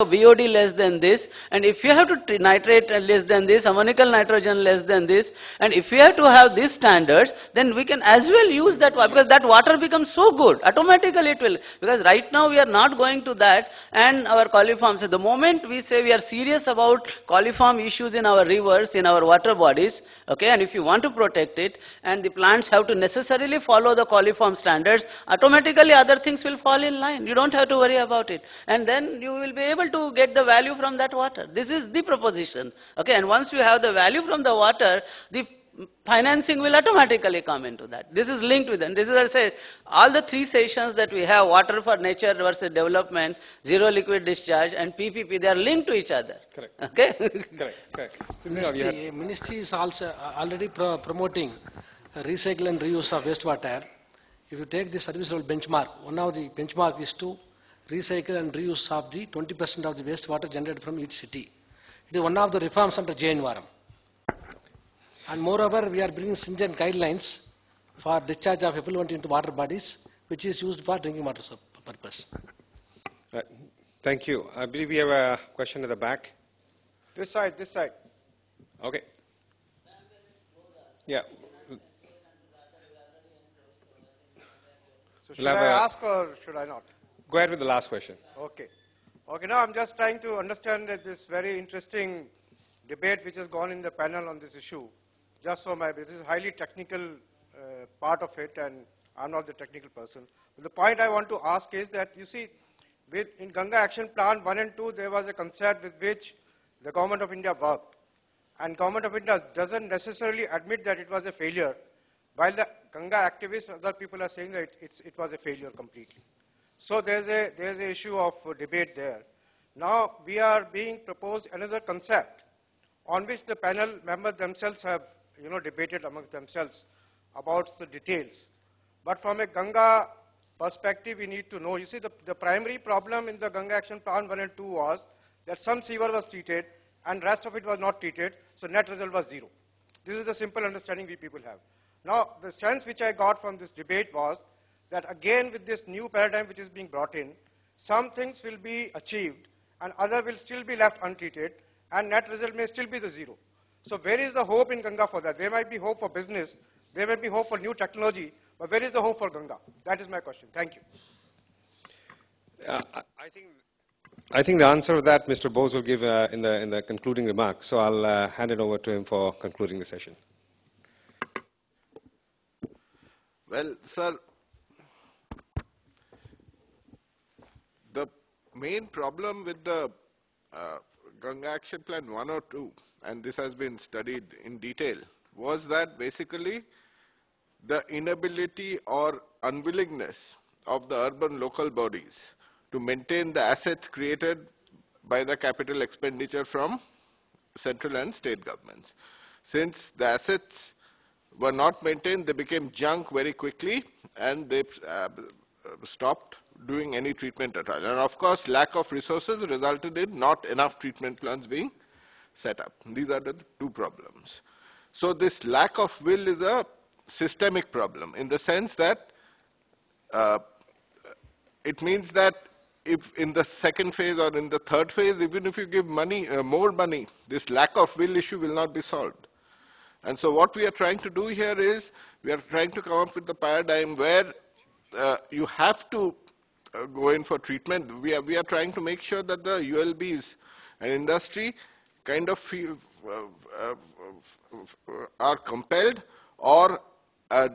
BOD less than this, and if you have to nitrate less than this, ammonical nitrogen less than this, and if you have to have these standards, then we can as well use that water, because that water becomes so good, automatically it will, because right now we are not going to that, and our coliforms, the moment we say we are serious about coliform issues in our rivers, in our water bodies, okay, and if you want to protect it, and the plants have to necessarily follow the coliform standards, automatically other things will fall in line. You don't have to worry about it. And then you will be able to get the value from that water. This is the proposition. Okay, and once you have the value from the water, the financing will automatically come into that. This is linked with them. This is, I say, all the three sessions that we have, water for nature versus development, zero liquid discharge, and PPP, they are linked to each other. Correct. Okay? Correct. Ministry is also already promoting recycle and reuse of wastewater. If you take the service level benchmark, one of the benchmark is to recycle and reuse of the 20% of the wastewater generated from each city. It is one of the reforms under JNVRM. And moreover, we are bringing stringent guidelines for discharge of effluent into water bodies, which is used for drinking water purpose. Thank you. I believe we have a question at the back. This side. Okay. Yeah. So should I ask or should I not? Go ahead with the last question. Okay. Now I'm just trying to understand that this very interesting debate which has gone in the panel on this issue. Just for this is highly technical part of it, and I'm not the technical person. But the point I want to ask is that, you see, in Ganga Action Plan 1 and 2, there was a concept with which the Government of India worked. And Government of India doesn't necessarily admit that it was a failure, while the Ganga activists, other people are saying that it was a failure completely. So there's an issue of debate there. Now we are being proposed another concept on which the panel members themselves have debated amongst themselves about the details. But from a Ganga perspective, we need to know, you see, the primary problem in the Ganga Action Plan 1 and 2 was that some sewer was treated and rest of it was not treated, so net result was zero. This is the simple understanding we people have. Now, the sense which I got from this debate was that again with this new paradigm which is being brought in, some things will be achieved and other will still be left untreated, and net result may still be the zero. So where is the hope in Ganga for that? There might be hope for business, there may be hope for new technology, but where is the hope for Ganga? That is my question. Thank you. I think the answer to that Mr. Bose will give in the concluding remarks. So I'll hand it over to him for concluding the session. Well, sir, the main problem with the Ganga Action Plan 1 or 2, and this has been studied in detail, was that basically the inability or unwillingness of the urban local bodies to maintain the assets created by the capital expenditure from central and state governments. Since the assets were not maintained, they became junk very quickly, and they stopped doing any treatment at all. And of course, lack of resources resulted in not enough treatment plants being set up. These are the two problems. So this lack of will is a systemic problem in the sense that it means that if in the second phase or in the third phase, even if you give money, more money, this lack of will issue will not be solved. And so what we are trying to do here is, we are trying to come up with the paradigm where you have to go in for treatment. We are trying to make sure that the ULBs and industry kind of feel, are compelled or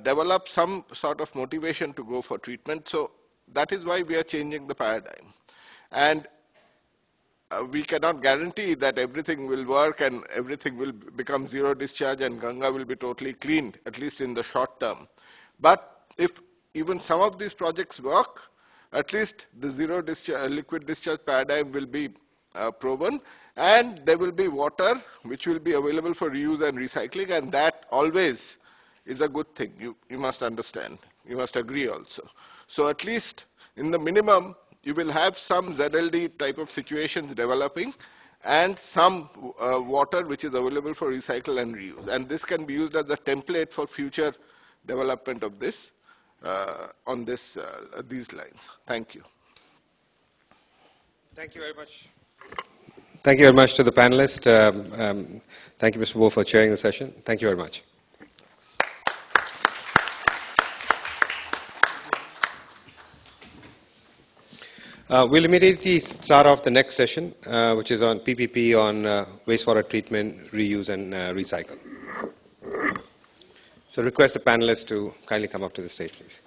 develop some sort of motivation to go for treatment. So that is why we are changing the paradigm. And we cannot guarantee that everything will work and everything will become zero discharge and Ganga will be totally cleaned, at least in the short term. But if even some of these projects work, at least the zero discharge, liquid discharge paradigm will be proven, and there will be water which will be available for reuse and recycling, and that always is a good thing. You must understand. You must agree also. So at least in the minimum, you will have some ZLD type of situations developing and some water which is available for recycle and reuse. And this can be used as a template for future development of this on these lines. Thank you. Thank you very much. Thank you very much to the panelists. Thank you, Mr. Wu, for chairing the session. Thank you very much. We'll immediately start off the next session, which is on PPP, on wastewater treatment, reuse, and recycle. So request the panelists to kindly come up to the stage, please.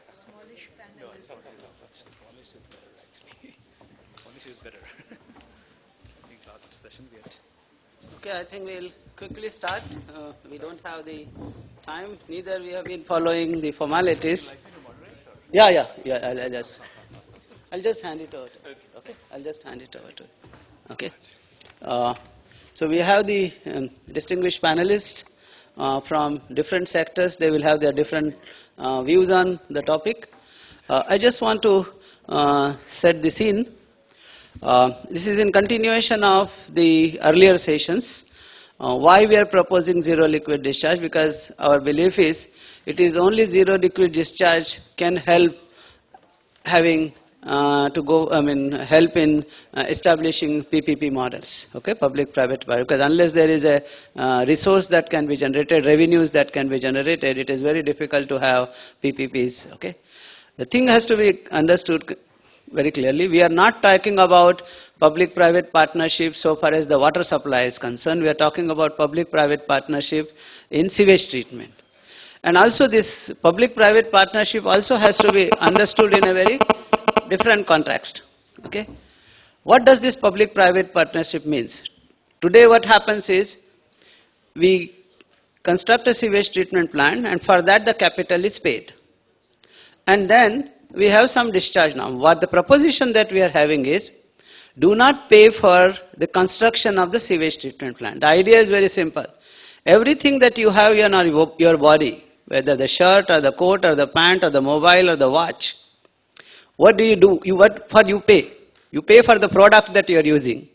Smallish panel is it? Smallish is better, actually. Smallish is better. I think last session we had. Okay, I think we'll quickly start. We don't have the time, neither we have been following the formalities. Yeah, I'll just hand it over to you. Okay, I'll just hand it over to you. Okay. So we have the distinguished panelists from different sectors. They will have their different views on the topic. I just want to set the scene. This is in continuation of the earlier sessions. Why we are proposing zero liquid discharge? Because our belief is it is only zero liquid discharge can help having help in establishing PPP models, okay, public-private partnership. Because unless there is a resource that can be generated, revenues that can be generated, it is very difficult to have PPPs, okay. The thing has to be understood very clearly. We are not talking about public-private partnership so far as the water supply is concerned. We are talking about public-private partnership in sewage treatment. And also this public-private partnership also has to be understood in a very different context. Okay? What does this public-private partnership means? Today what happens is we construct a sewage treatment plant and for that the capital is paid. And then we have some discharge now. What the proposition that we are having is do not pay for the construction of the sewage treatment plant. The idea is very simple. Everything that you have in your body, whether the shirt or the coat or the pant or the mobile or the watch, what do? What for you pay? You pay for the product that you are using.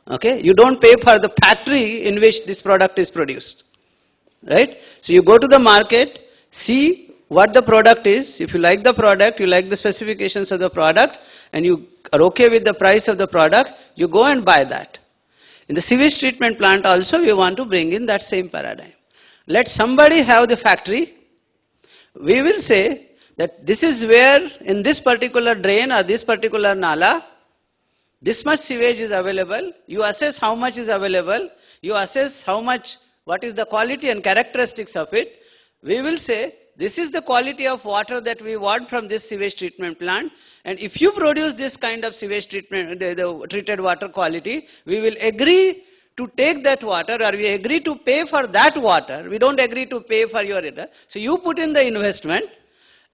Okay? You don't pay for the factory in which this product is produced. Right? So you go to the market, see what the product is. If you like the product, you like the specifications of the product, and you are okay with the price of the product, you go and buy that. In the sewage treatment plant also, we want to bring in that same paradigm. Let somebody have the factory. We will say that this is where in this particular drain or this particular nala, this much sewage is available. You assess how much is available. You assess how much, what is the quality and characteristics of it. We will say this is the quality of water that we want from this sewage treatment plant, and if you produce this kind of sewage treatment, the treated water quality, we will agree to take that water, or we agree to pay for that water. We don't agree to pay for your, so you put in the investment,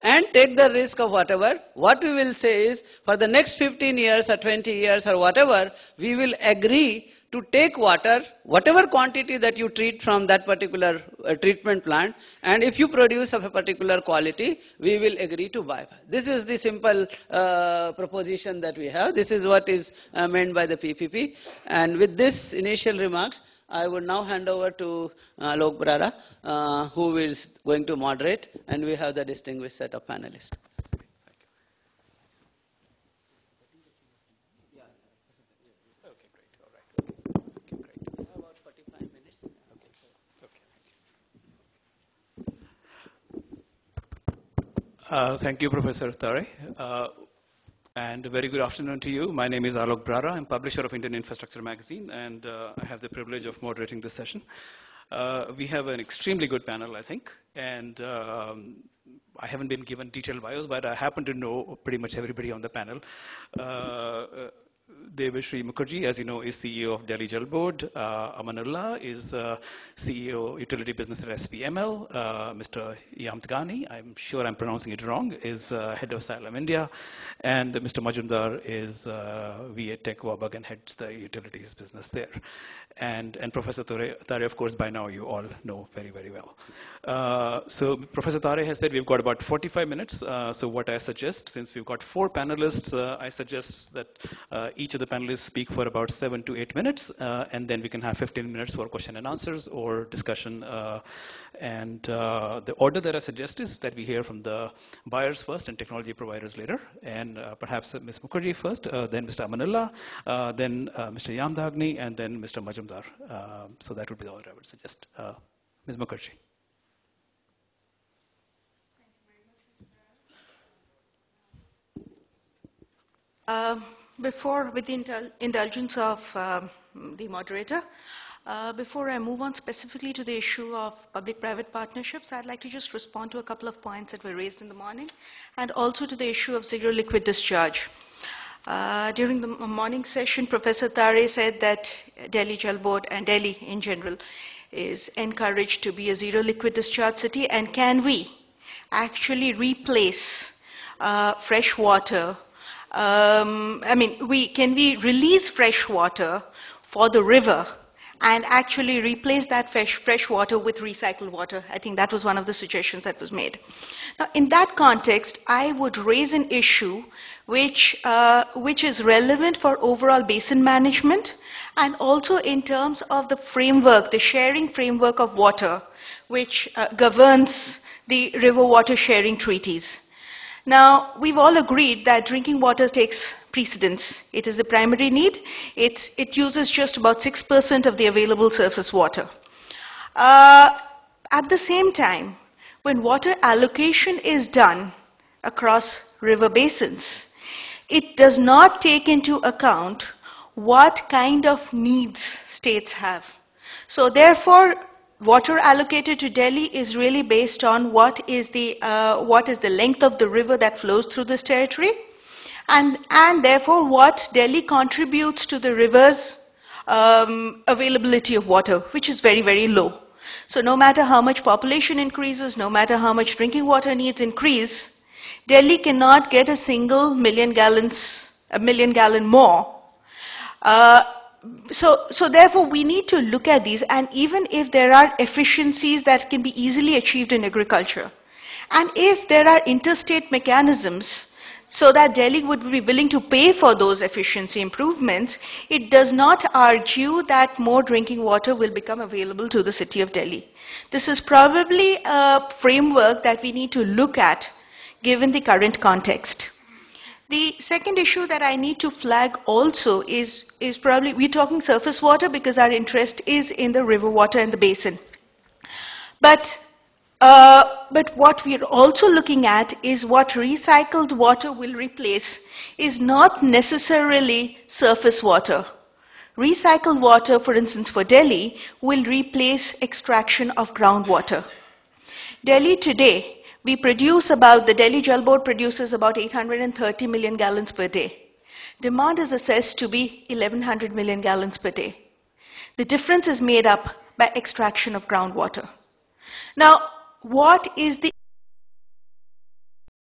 and take the risk of whatever. What we will say is, for the next 15 years or 20 years or whatever, we will agree to take water, whatever quantity that you treat from that particular treatment plant, and if you produce of a particular quality, we will agree to buy. This is the simple proposition that we have. This is what is meant by the PPP. And with this initial remarks, I would now hand over to Alok Brara, who is going to moderate, and we have the distinguished set of panelists. Thank you, Professor Tare. And a very good afternoon to you. My name is Alok Brara. I'm publisher of Indian Infrastructure Magazine, and I have the privilege of moderating this session. We have an extremely good panel, I think, and I haven't been given detailed bios, but I happen to know pretty much everybody on the panel. Devashri Mukherjee, as you know, is CEO of Delhi Jal Board. Amanullah is CEO Utility Business at SPML. Mr. Yamtgani, I'm sure I'm pronouncing it wrong, is Head of Salem India. And Mr. Majumdar is VA Tech Wabag and heads the utilities business there. And Professor Tare, of course, by now you all know very, very well. So Professor Tare has said we've got about 45 minutes. So what I suggest, since we've got 4 panelists, I suggest that each of the panelists speak for about 7 to 8 minutes, and then we can have 15 minutes for question and answers or discussion. And the order that I suggest is that we hear from the buyers first and technology providers later, and perhaps Ms. Mukherjee first, then Mr. Amanullah, then Mr. Yamdagni, and then Mr. Majumdar. So that would be the order I would suggest. Ms. Mukherjee. With the indulgence of the moderator, before I move on specifically to the issue of public-private partnerships, I'd like to just respond to a couple of points that were raised in the morning, and also to the issue of zero liquid discharge. During the morning session, Professor Tare said that Delhi Jal Board and Delhi in general is encouraged to be a zero liquid discharge city, and can we actually replace fresh water? Can we release fresh water for the river and actually replace that fresh water with recycled water? I think that was one of the suggestions that was made. Now, in that context, I would raise an issue which is relevant for overall basin management, and also in terms of the framework, the sharing framework of water, which governs the river water sharing treaties. Now, we've all agreed that drinking water takes precedence. It is the primary need. It uses just about 6% of the available surface water. At the same time, when water allocation is done across river basins, it does not take into account what kind of needs states have. So therefore, water allocated to Delhi is really based on what is the length of the river that flows through this territory, and therefore what Delhi contributes to the river's availability of water, which is very, very low. So no matter how much population increases, no matter how much drinking water needs increase, Delhi cannot get a single million gallon more. So therefore, we need to look at these, and even if there are efficiencies that can be easily achieved in agriculture, and if there are interstate mechanisms so that Delhi would be willing to pay for those efficiency improvements, it does not argue that more drinking water will become available to the city of Delhi. This is probably a framework that we need to look at given the current context. The second issue that I need to flag also is probably, we're talking surface water because our interest is in the river water and the basin. But what we're also looking at is what recycled water will replace is not necessarily surface water. Recycled water, for instance, for Delhi, will replace extraction of groundwater. Delhi today, the Delhi Jal Board produces about 830 million gallons per day. Demand is assessed to be 1100 million gallons per day. The difference is made up by extraction of groundwater. Now, what is the